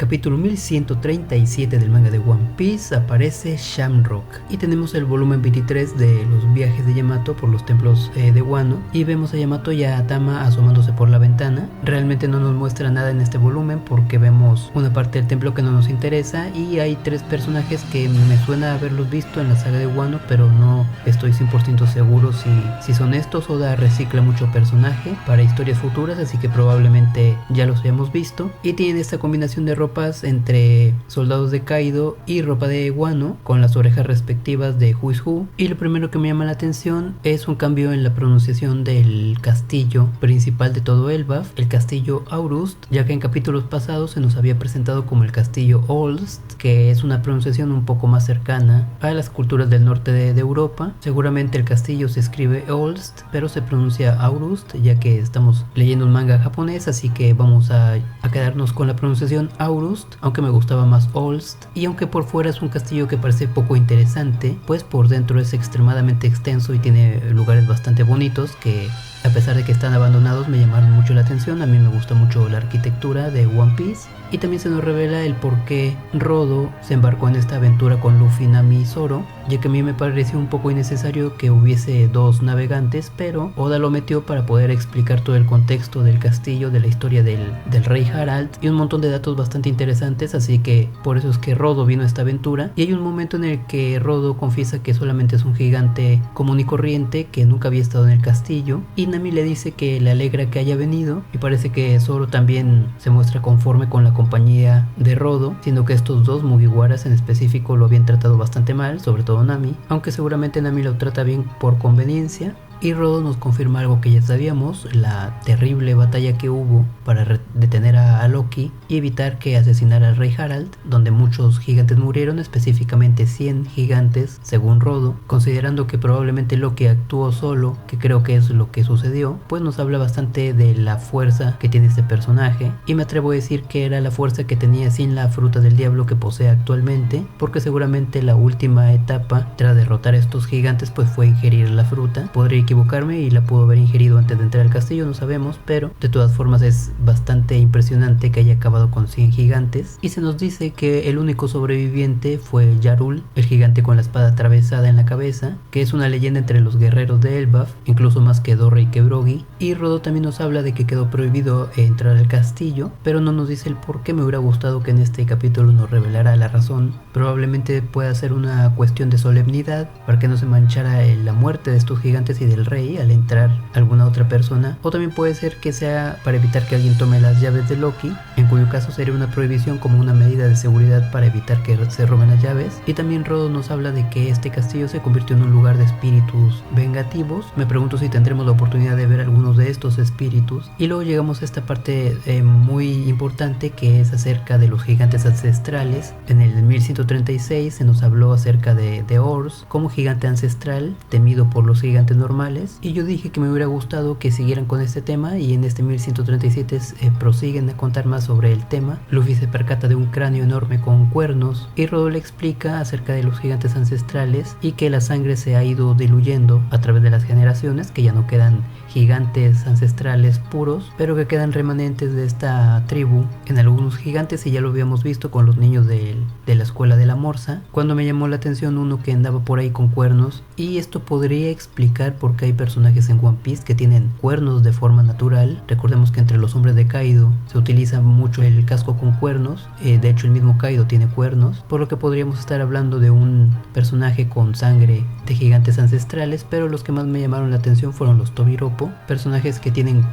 capítulo 1137 del manga de One Piece aparece Shamrock y tenemos el volumen 23 de los viajes de Yamato por los templos de Wano, y vemos a Yamato y a Tama asomándose por la ventana. Realmente no nos muestra nada en este volumen porque vemos una parte del templo que no nos interesa, y hay tres personajes que me suena haberlos visto en la saga de Wano, pero no estoy 100% seguro si son estos. Oda recicla mucho personaje para historias futuras, así que probablemente ya los hayamos visto, y tienen esta combinación de ropas entre soldados de Kaido y ropa de Wano con las orejas respectivas de Who is Who. Y lo primero que me llama la atención es un cambio en la pronunciación del castillo principal de todo Elbaf, el castillo Aurust, ya que en capítulos pasados se nos había presentado como el castillo Olst, que es una pronunciación un poco más cercana a las culturas del norte de Europa. Seguramente el castillo se escribe Olst, pero se pronuncia Aurust, ya que estamos leyendo un manga japonés, así que vamos a quedarnos con la pronunciación Aurust, aunque me gustaba más Olst. Y aunque por fuera es un castillo que parece poco interesante, pues por dentro es extremadamente extenso y tiene lugares bastante bonitos que, a pesar de que están abandonados, me llamaron mucho la atención. A mí me gusta mucho la arquitectura de One Piece. Y también se nos revela el por qué Rodo se embarcó en esta aventura con Luffy, Nami y Zoro, ya que a mí me pareció un poco innecesario que hubiese dos navegantes, pero Oda lo metió para poder explicar todo el contexto del castillo, de la historia del rey Harald y un montón de datos bastante interesantes, así que por eso es que Rodo vino a esta aventura. Y hay un momento en el que Rodo confiesa que solamente es un gigante común y corriente que nunca había estado en el castillo, y Nami le dice que le alegra que haya venido, y parece que Zoro también se muestra conforme con la compañía de Rodo, siendo que estos dos Mugiwaras en específico lo habían tratado bastante mal, sobre todo Nami, aunque seguramente Nami lo trata bien por conveniencia. Y Rodo nos confirma algo que ya sabíamos: la terrible batalla que hubo para detener a Loki y evitar que asesinara al rey Harald, donde muchos gigantes murieron, específicamente 100 gigantes según Rodo. Considerando que probablemente Loki actuó solo, que creo que es lo que sucedió, pues nos habla bastante de la fuerza que tiene este personaje, y me atrevo a decir que era la fuerza que tenía sin la fruta del diablo que posee actualmente, porque seguramente la última etapa tras derrotar a estos gigantes pues fue ingerir la fruta. Podría equivocarme y la pudo haber ingerido antes de entrar al castillo, no sabemos, pero de todas formas es bastante impresionante que haya acabado con 100 gigantes. Y se nos dice que el único sobreviviente fue Yarul, el gigante con la espada atravesada en la cabeza, que es una leyenda entre los guerreros de Elbaf, incluso más que Dorre y que Brogy. Y Rodo también nos habla de que quedó prohibido entrar al castillo, pero no nos dice el por qué. Me hubiera gustado que en este capítulo nos revelara la razón. Probablemente pueda ser una cuestión de solemnidad para que no se manchara la muerte de estos gigantes y del rey al entrar alguna otra persona, o también puede ser que sea para evitar que alguien tome las llaves de Loki, en cuyo caso sería una prohibición como una medida de seguridad para evitar que se roben las llaves. Y también Rodo nos habla de que este castillo se convirtió en un lugar de espíritus vengativos. Me pregunto si tendremos la oportunidad de ver algunos de estos espíritus. Y luego llegamos a esta parte muy importante, que es acerca de los gigantes ancestrales. En el 1136 se nos habló acerca de Ors como gigante ancestral temido por los gigantes normales, y yo dije que me hubiera gustado que siguieran con este tema, y en este 1137 prosiguen a contar más sobre el tema. Luffy se percata de un cráneo enorme con cuernos, y Rodo le explica acerca de los gigantes ancestrales y que la sangre se ha ido diluyendo a través de las generaciones, que ya no quedan gigantes ancestrales puros, pero que quedan remanentes de esta tribu en algunos gigantes, y ya lo habíamos visto con los niños de la escuela de la Morsa, cuando me llamó la atención uno que andaba por ahí con cuernos. Y esto podría explicar por qué hay personajes en One Piece que tienen cuernos de forma natural. Recordemos que entre los hombres de Kaido se utiliza mucho el casco con cuernos, de hecho el mismo Kaido tiene cuernos, por lo que podríamos estar hablando de un personaje con sangre de gigantes ancestrales. Pero los que más me llamaron la atención fueron los Tobiropo, personajes que tienen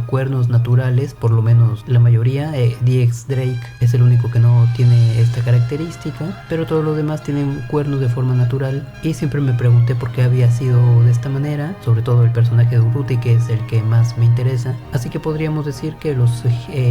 cuernos naturales, por lo menos la mayoría. DX Drake es el único que no tiene esta característica, pero todos los demás tienen cuernos de forma natural, y siempre me pregunté por qué había sido de esta manera, sobre todo el personaje de Uruti, que es el que más me interesa. Así que podríamos decir que los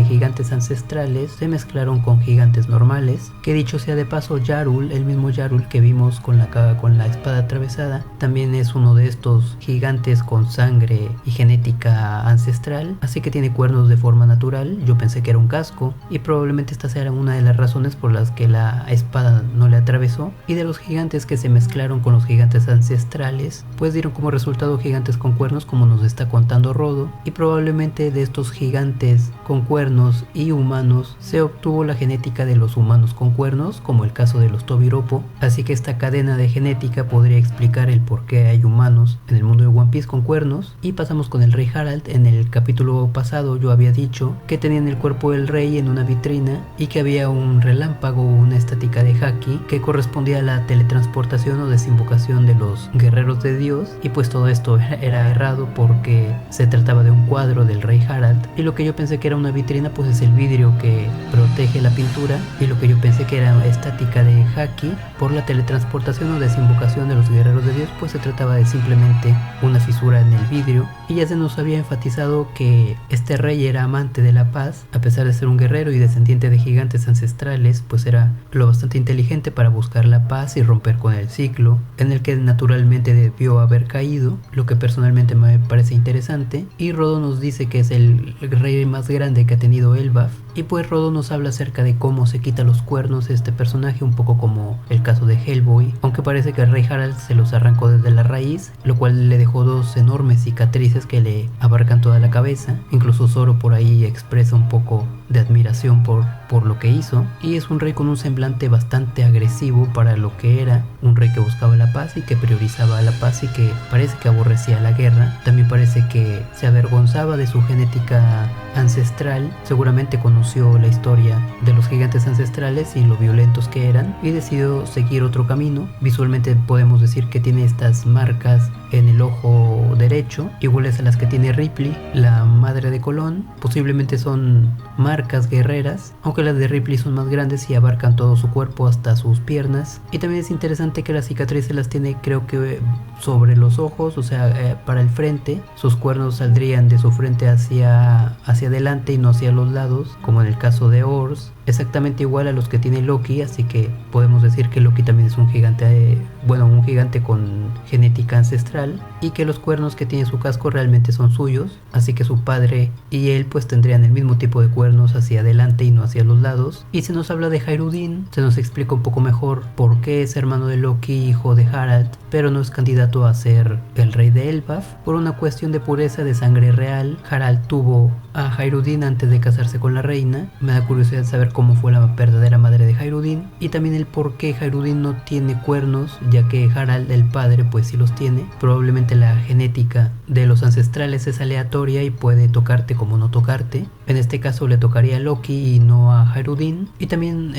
gigantes ancestrales se mezclaron con gigantes normales, que dicho sea de paso, Yarul, el mismo Yarul que vimos con la espada atravesada, también es uno de estos gigantes con sangre y genética ancestral, así que tiene cuernos de forma natural. Yo pensé que era un casco, y probablemente esta sea una de las razones por las que la espada no le atravesó. Y de los gigantes que se mezclaron con los gigantes ancestrales, pues dieron como resultado encontrado gigantes con cuernos como nos está contando Rodo, y probablemente de estos gigantes con cuernos y humanos se obtuvo la genética de los humanos con cuernos, como el caso de los Tobiropo, así que esta cadena de genética podría explicar el por qué hay humanos en el mundo de One Piece con cuernos. Y pasamos con el rey Harald. En el capítulo pasado yo había dicho que tenían el cuerpo del rey en una vitrina y que había un relámpago, una estática de Haki que correspondía a la teletransportación o desinvocación de los guerreros de Dios, y pues todo esto era errado porque se trataba de un cuadro del rey Harald, y lo que yo pensé que era una vitrina pues es el vidrio que protege la pintura, y lo que yo pensé que era estática de Haki por la teletransportación o desinvocación de los guerreros de Dios, pues se trataba de simplemente una fisura en el vidrio. Y ya se nos había enfatizado que este rey era amante de la paz, a pesar de ser un guerrero y descendiente de gigantes ancestrales, pues era lo bastante inteligente para buscar la paz y romper con el ciclo en el que naturalmente debió haber caído, lo que personalmente me parece interesante. Y Rodo nos dice que es el rey más grande que ha tenido Elbaf, y pues Rodo nos habla acerca de cómo se quita los cuernos este personaje, un poco como el caso de Hellboy, aunque parece que el rey Harald se los arrancó desde la raíz, lo cual le dejó dos enormes cicatrices que le abarcan toda la cabeza. Incluso Zoro por ahí expresa un poco de admiración por lo que hizo, y es un rey con un semblante bastante agresivo para lo que era un rey que buscaba la paz y que priorizaba la paz y que parece que aborrecía la guerra. También parece que se avergonzaba de su genética ancestral, seguramente conoció la historia de los gigantes ancestrales y lo violentos que eran, y decidió seguir otro camino. Visualmente podemos decir que tiene estas marcas en el ojo derecho, iguales a las que tiene Ripley, la madre de Colón. Posiblemente son marcas guerreras, aunque las de Ripley son más grandes y abarcan todo su cuerpo hasta sus piernas. Y también es interesante que las cicatrices las tiene, creo que sobre los ojos, o sea, para el frente. Sus cuernos saldrían de su frente hacia adelante y no hacia los lados, como en el caso de Ors, exactamente igual a los que tiene Loki, así que podemos decir que Loki también es un gigante, un gigante con genética ancestral, y que los cuernos que tiene su casco realmente son suyos, así que su padre y él pues tendrían el mismo tipo de cuernos hacia adelante y no hacia los lados. Y se nos habla de Hairudin, se nos explica un poco mejor por qué es hermano de Loki, hijo de Harald, pero no es candidato a ser el rey de Elbaf. Por una cuestión de pureza de sangre real, Harald tuvo a Hairudin antes de casarse con la reina. Me da curiosidad saber cómo fue la verdadera madre de Hairudin, y también el por qué Hairudin no tiene cuernos, ya que Harald el padre pues sí los tiene. Probablemente la genética de los ancestrales es aleatoria y puede tocarte como no tocarte. En este caso le tocaría a Loki y no a Hairudin. Y también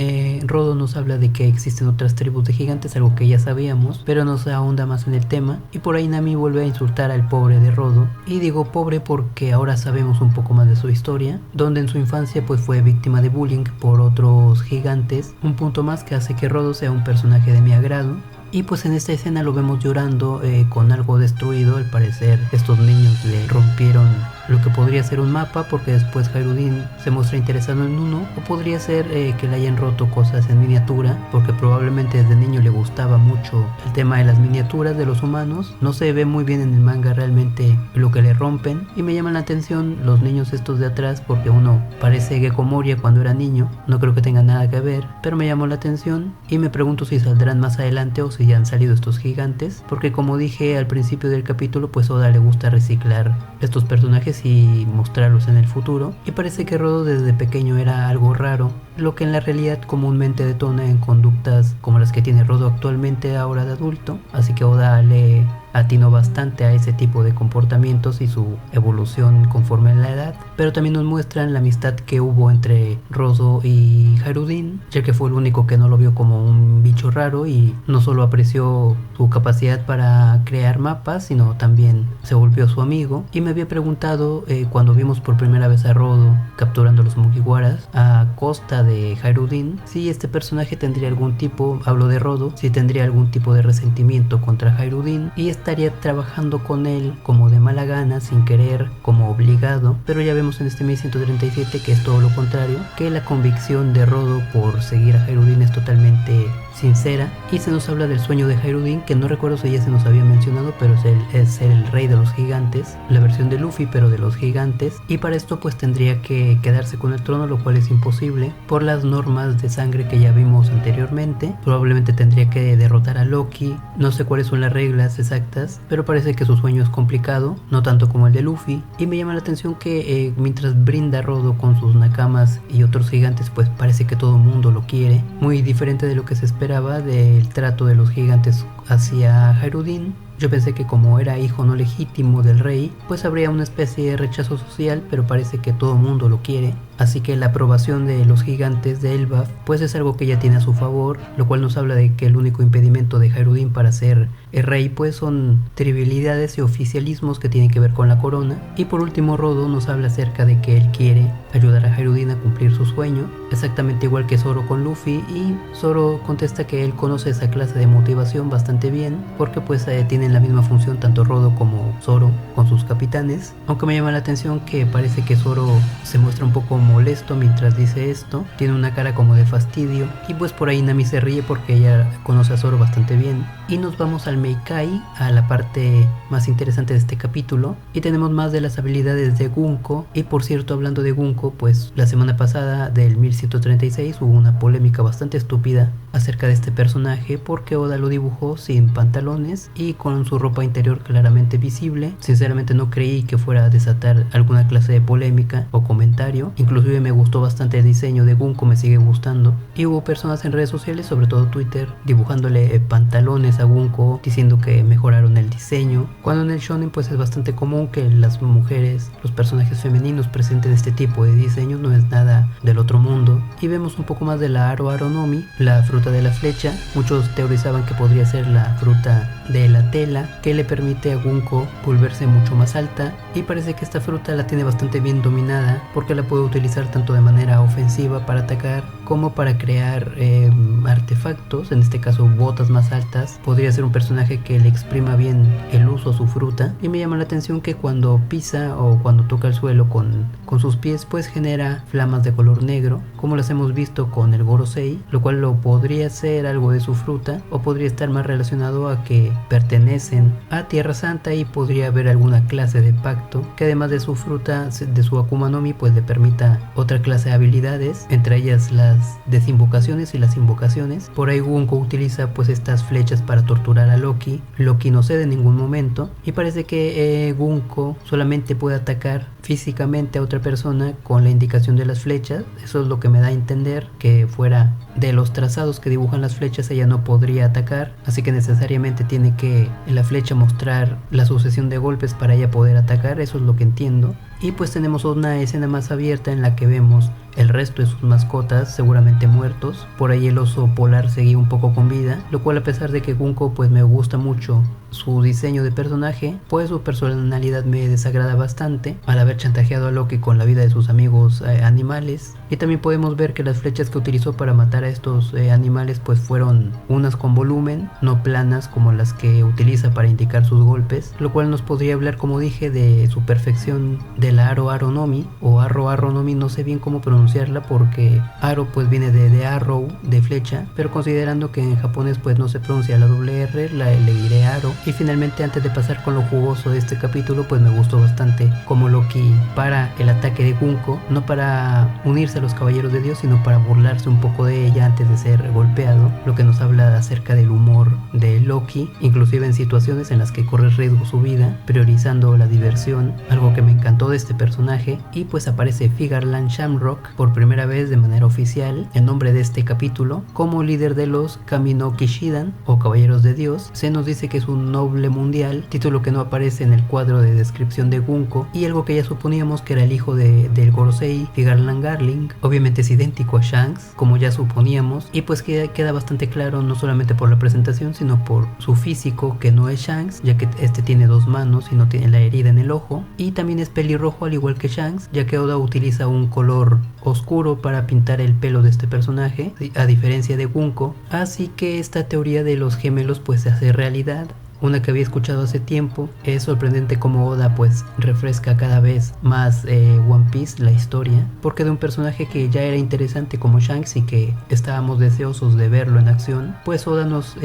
Rodo nos habla de que existen otras tribus de gigantes, algo que ya sabíamos, pero no se ahonda más en el tema. Y por ahí Nami vuelve a insultar al pobre de Rodo, y digo pobre porque ahora sabemos un poco más de su historia, donde en su infancia pues fue víctima de bullying por otros gigantes, un punto más que hace que Rodo sea un personaje de mi agrado. Y pues en esta escena lo vemos llorando con algo destruido. Al parecer estos niños le rompieron lo que podría ser un mapa, porque después Hairudin se muestra interesado en uno, o podría ser que le hayan roto cosas en miniatura, porque probablemente desde niño le gustaba mucho el tema de las miniaturas de los humanos. No se ve muy bien en el manga realmente lo que le rompen, y me llaman la atención los niños estos de atrás, porque uno parece Gecko Moria cuando era niño. No creo que tenga nada que ver, pero me llamó la atención y me pregunto si saldrán más adelante o si ya han salido estos gigantes, porque como dije al principio del capítulo, pues Oda le gusta reciclar estos personajes y mostrarlos en el futuro, y parece que Rodo desde pequeño era algo raro, lo que en la realidad comúnmente detona en conductas como las que tiene Rodo actualmente ahora de adulto, así que Oda le atinó bastante a ese tipo de comportamientos y su evolución conforme a la edad. Pero también nos muestran la amistad que hubo entre Rodo y Hairudin, ya que fue el único que no lo vio como un bicho raro y no solo apreció su capacidad para crear mapas, sino también se volvió su amigo. Y me había preguntado cuando vimos por primera vez a Rodo capturando los Mugiwaras a costa de Hairudin, si este personaje tendría algún tipo, hablo de Rodo, si tendría algún tipo de resentimiento contra Hairudin y estaría trabajando con él como de mala gana, sin querer, como obligado. Pero ya vemos en este 1137 que es todo lo contrario, que la convicción de Rodo por seguir a Hairudin es totalmente sincera, y se nos habla del sueño de Hayreddin, que no recuerdo si ya se nos había mencionado, pero es el rey de los gigantes, la versión de Luffy pero de los gigantes, y para esto pues tendría que quedarse con el trono, lo cual es imposible por las normas de sangre que ya vimos anteriormente. Probablemente tendría que derrotar a Loki, no sé cuáles son las reglas exactas, pero parece que su sueño es complicado, no tanto como el de Luffy, y me llama la atención que mientras brinda Rodo con sus nakamas y otros gigantes, pues parece que todo el mundo lo quiere, muy diferente de lo que se esperaba del trato de los gigantes hacia Hayreddin. Yo pensé que como era hijo no legítimo del rey, pues habría una especie de rechazo social, pero parece que todo el mundo lo quiere. Así que la aprobación de los gigantes de Elbaf pues es algo que ya tiene a su favor, lo cual nos habla de que el único impedimento de Hayreddin para ser el rey pues son trivialidades y oficialismos que tienen que ver con la corona. Y por último Rodo nos habla acerca de que él quiere ayudar a Hayreddin a cumplir su sueño, exactamente igual que Zoro con Luffy, y Zoro contesta que él conoce esa clase de motivación bastante bien, porque pues tienen la misma función tanto Rodo como Zoro con sus capitanes, aunque me llama la atención que parece que Zoro se muestra un poco molesto mientras dice esto, tiene una cara como de fastidio, y pues por ahí Nami se ríe porque ella conoce a Zoro bastante bien. Y nos vamos al Meikai, a la parte más interesante de este capítulo, y tenemos más de las habilidades de Gunko. Y por cierto, hablando de Gunko, pues la semana pasada del 1136 hubo una polémica bastante estúpida acerca de este personaje, porque Oda lo dibujó sin pantalones y con su ropa interior claramente visible. Sinceramente no creí que fuera a desatar alguna clase de polémica o comentario, inclusive me gustó bastante el diseño de Gunko, me sigue gustando, y hubo personas en redes sociales, sobre todo Twitter, dibujándole pantalones a Gunko, diciendo que mejoraron el diseño, cuando en el shonen pues es bastante común que las mujeres, los personajes femeninos presenten este tipo de diseños, no es nada del otro mundo. Y vemos un poco más de la Aro Aronomi, la fruta de la flecha. Muchos teorizaban que podría ser la fruta de la tela, que le permite a Gunko volverse mucho más alta, y parece que esta fruta la tiene bastante bien dominada, porque la puede utilizar tanto de manera ofensiva para atacar como para crear artefactos, en este caso botas más altas. Podría ser un personaje que le exprima bien el uso a su fruta, y me llama la atención que cuando pisa o cuando toca el suelo con sus pies pues genera flamas de color negro, como las hemos visto con el Gorosei, lo cual lo podría ser algo de su fruta, o podría estar más relacionado a que pertenecen a Tierra Santa y podría haber alguna clase de pacto que además de su fruta, de su Akuma no Mi, pues le permita otra clase de habilidades, entre ellas las desinvocaciones y las invocaciones. Por ahí Gunko utiliza pues estas flechas para torturar a Loki. Loki no cede en ningún momento, y parece que Gunko solamente puede atacar físicamente a otra persona con la indicación de las flechas. Eso es lo que me da a entender, que fuera de los trazados que dibujan las flechas ella no podría atacar, así que necesariamente tiene que la flecha mostrar la sucesión de golpes para ella poder atacar. Eso es lo que entiendo. Y pues tenemos una escena más abierta en la que vemos el resto de sus mascotas seguramente muertos. Por ahí el oso polar seguía un poco con vida, lo cual, a pesar de que Gunko pues me gusta mucho su diseño de personaje, pues su personalidad me desagrada bastante al haber chantajeado a Loki con la vida de sus amigos animales. Y también podemos ver que las flechas que utilizó para matar a estos animales pues fueron unas con volumen, no planas como las que utiliza para indicar sus golpes, lo cual nos podría hablar, como dije, de su perfección de la Aro Aronomi o Arro Aronomi. No sé bien cómo pronunciarla porque Aro pues viene de Arrow, de flecha, pero considerando que en japonés pues no se pronuncia la doble R, le diré Aro. Y finalmente, antes de pasar con lo jugoso de este capítulo, pues me gustó bastante como Loki para el ataque de Gunko, no para unirse a los caballeros de Dios, sino para burlarse un poco de ella antes de ser golpeado, lo que nos habla acerca del humor de Loki, inclusive en situaciones en las que corre riesgo su vida, priorizando la diversión, algo que me encantó de este personaje. Y pues aparece Figarland Shamrock por primera vez de manera oficial, en nombre de este capítulo, como líder de los Kamino Kishidan o caballeros de Dios. Se nos dice que es un noble mundial, título que no aparece en el cuadro de descripción de Gunko, y algo que ya suponíamos que era el hijo del Gorosei, Figarland Garling. Obviamente es idéntico a Shanks, como ya suponíamos, y pues queda bastante claro no solamente por la presentación, sino por su físico, que no es Shanks, ya que este tiene dos manos y no tiene la herida en el ojo, y también es pelirrojo al igual que Shanks, ya que Oda utiliza un color oscuro para pintar el pelo de este personaje, a diferencia de Gunko. Así que esta teoría de los gemelos pues se hace realidad. una que había escuchado hace tiempo. Es sorprendente cómo Oda pues refresca cada vez más One Piece, la historia, porque de un personaje que ya era interesante como Shanks y que estábamos deseosos de verlo en acción, pues Oda nos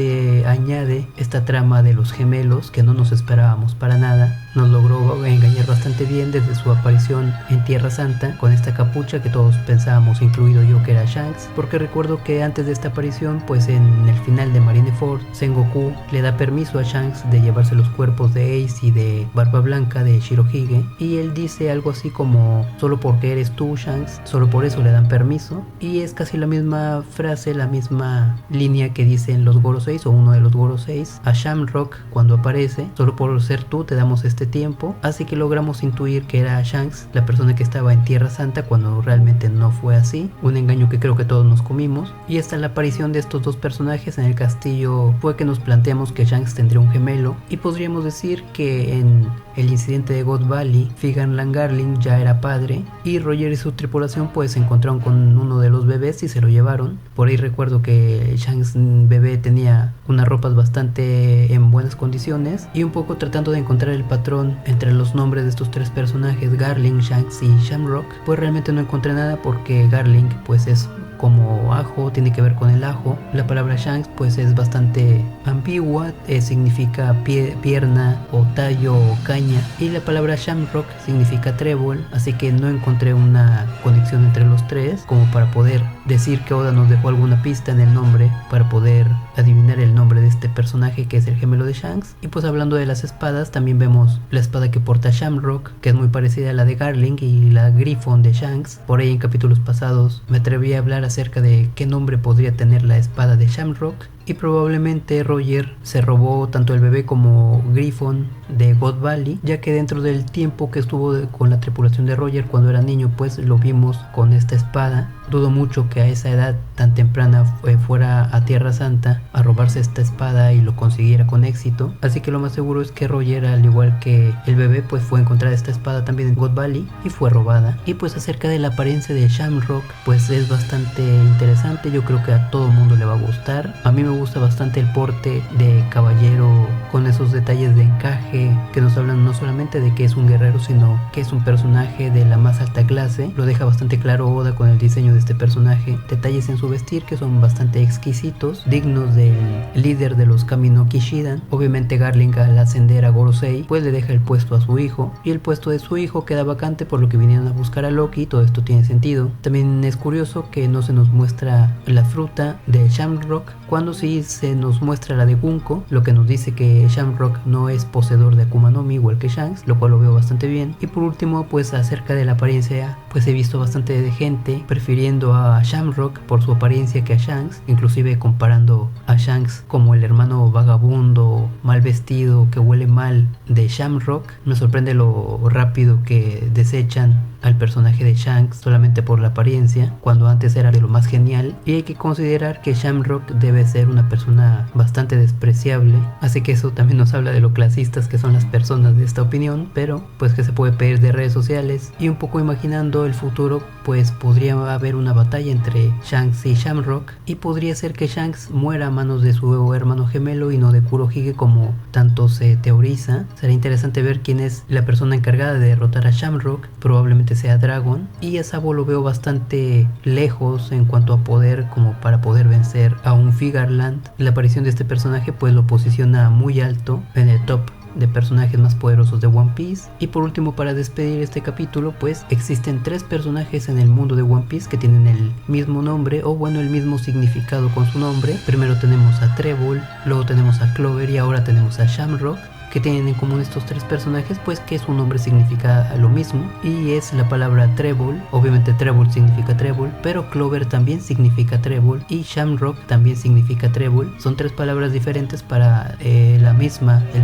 añade esta trama de los gemelos que no nos esperábamos para nada. Nos logró engañar bastante bien desde su aparición en Tierra Santa con esta capucha que todos pensábamos, incluido yo, que era Shanks, porque recuerdo que antes de esta aparición, pues en el final de Marineford, Sengoku le da permiso a Shanks de llevarse los cuerpos de Ace y de Barba Blanca de Shirohige, y él dice algo así como: solo porque eres tú, Shanks, solo por eso le dan permiso, y es casi la misma frase, la misma línea que dicen los Gorosei o uno de los Gorosei a Shamrock cuando aparece: solo por ser tú te damos este tiempo. Así que logramos intuir que era Shanks la persona que estaba en Tierra Santa cuando realmente no fue así, un engaño que creo que todos nos comimos. Y hasta la aparición de estos dos personajes en el castillo fue que nos planteamos que Shanks tendría un gemelo, y podríamos decir que en el incidente de God Valley, Figan Langarling ya era padre, y Roger y su tripulación pues se encontraron con uno de los bebés y se lo llevaron. Por ahí recuerdo que Shanks bebé tenía unas ropas bastante en buenas condiciones, y un poco tratando de encontrar el patrón entre los nombres de estos tres personajes, Garling, Shanks y Shamrock, pues realmente no encontré nada, porque Garling pues es como ajo, tiene que ver con el ajo. La palabra Shanks pues es bastante ambigua, significa pierna o tallo o caña, y la palabra Shamrock significa trébol, así que no encontré una conexión entre los tres como para poder decir que Oda nos dejó alguna pista en el nombre para poder adivinar el nombre de este personaje que es el gemelo de Shanks. Y pues hablando de las espadas, también vemos la espada que porta Shamrock, que es muy parecida a la de Garling, y la Griffon de Shanks. Por ahí en capítulos pasados me atreví a hablar acerca de qué nombre podría tener la espada de Shamrock, y probablemente Roger se robó tanto el bebé como Griffon de God Valley, ya que dentro del tiempo que estuvo con la tripulación de Roger cuando era niño pues lo vimos con esta espada. Dudo mucho que a esa edad tan temprana fuera a Tierra Santa a robarse esta espada y lo consiguiera con éxito, así que lo más seguro es que Roger, al igual que el bebé, pues fue a encontrar esta espada también en God Valley y fue robada. Y pues acerca de la apariencia de Shamrock, pues es bastante interesante, yo creo que a todo el mundo le va a gustar. A mí me gusta bastante el porte de caballero con esos detalles de encaje que nos hablan no solamente de que es un guerrero, sino que es un personaje de la más alta clase. Lo deja bastante claro Oda con el diseño de este personaje, detalles en su vestir que son bastante exquisitos, dignos del líder de los Kami no Kishidan. Obviamente Garling, al ascender a Gorosei, pues le deja el puesto a su hijo, y el puesto de su hijo queda vacante, por lo que vinieron a buscar a Loki. Todo esto tiene sentido. También es curioso que no se nos muestra la fruta de Shamrock, cuando sí se nos muestra la de Gunko, lo que nos dice que Shamrock no es poseedor de Akuma no Mi igual que Shanks, lo cual lo veo bastante bien. Y por último, pues acerca de la apariencia, pues he visto bastante de gente prefiriendo a Shamrock por su apariencia que a Shanks, inclusive comparando a Shanks como el hermano vagabundo, mal vestido, que huele mal de Shamrock. Me sorprende lo rápido que desechan al personaje de Shanks solamente por la apariencia, cuando antes era de lo más genial. Y hay que considerar que Shamrock debe ser una persona bastante despreciable, así que eso también nos habla de lo clasistas que son las personas de esta opinión, pero pues que se puede pedir de redes sociales. Y un poco imaginando el futuro, pues podría haber una batalla entre Shanks y Shamrock, y podría ser que Shanks muera a manos de su hermano gemelo y no de Kurohige como tanto se teoriza. Será interesante ver quién es la persona encargada de derrotar a Shamrock, probablemente sea Dragon, y a Sabo lo veo bastante lejos en cuanto a poder como para poder vencer a un Figarland. La aparición de este personaje pues lo posiciona muy alto en el top de personajes más poderosos de One Piece. Y por último, para despedir este capítulo, pues existen tres personajes en el mundo de One Piece que tienen el mismo nombre, o bueno, el mismo significado con su nombre. Primero tenemos a Trébol, luego tenemos a Clover y ahora tenemos a Shamrock. Que tienen en común estos tres personajes, pues que su nombre significa lo mismo, y es la palabra trébol. Obviamente trébol significa trébol, pero Clover también significa trébol y Shamrock también significa trébol. Son tres palabras diferentes para el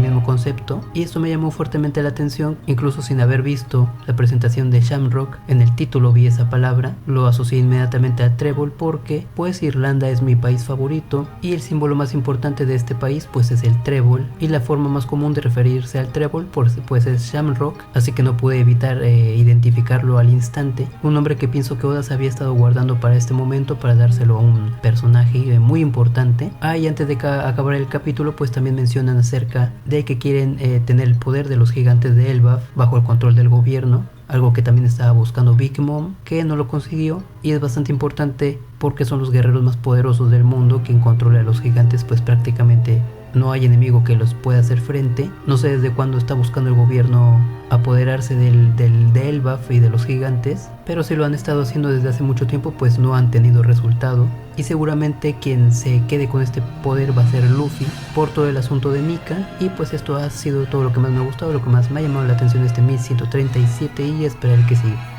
mismo concepto, y esto me llamó fuertemente la atención. Incluso sin haber visto la presentación de Shamrock, en el título vi esa palabra, lo asocié inmediatamente a trébol porque pues Irlanda es mi país favorito y el símbolo más importante de este país pues es el trébol, y la forma más común de referirse al trébol, pues es Shamrock, así que no pude evitar identificarlo al instante. Un nombre que pienso que Oda se había estado guardando para este momento, para dárselo a un personaje muy importante. Y antes de acabar el capítulo, pues también mencionan acerca de que quieren tener el poder de los gigantes de Elbaf bajo el control del gobierno, algo que también estaba buscando Big Mom, que no lo consiguió, y es bastante importante porque son los guerreros más poderosos del mundo. Quien controla a los gigantes, pues prácticamente no hay enemigo que los pueda hacer frente. No sé desde cuándo está buscando el gobierno apoderarse de Elbaf y de los gigantes, pero si lo han estado haciendo desde hace mucho tiempo, pues no han tenido resultado. Y seguramente quien se quede con este poder va a ser Luffy por todo el asunto de Nika. Y pues esto ha sido todo lo que más me ha gustado, lo que más me ha llamado la atención de este 1137, y esperar que siga.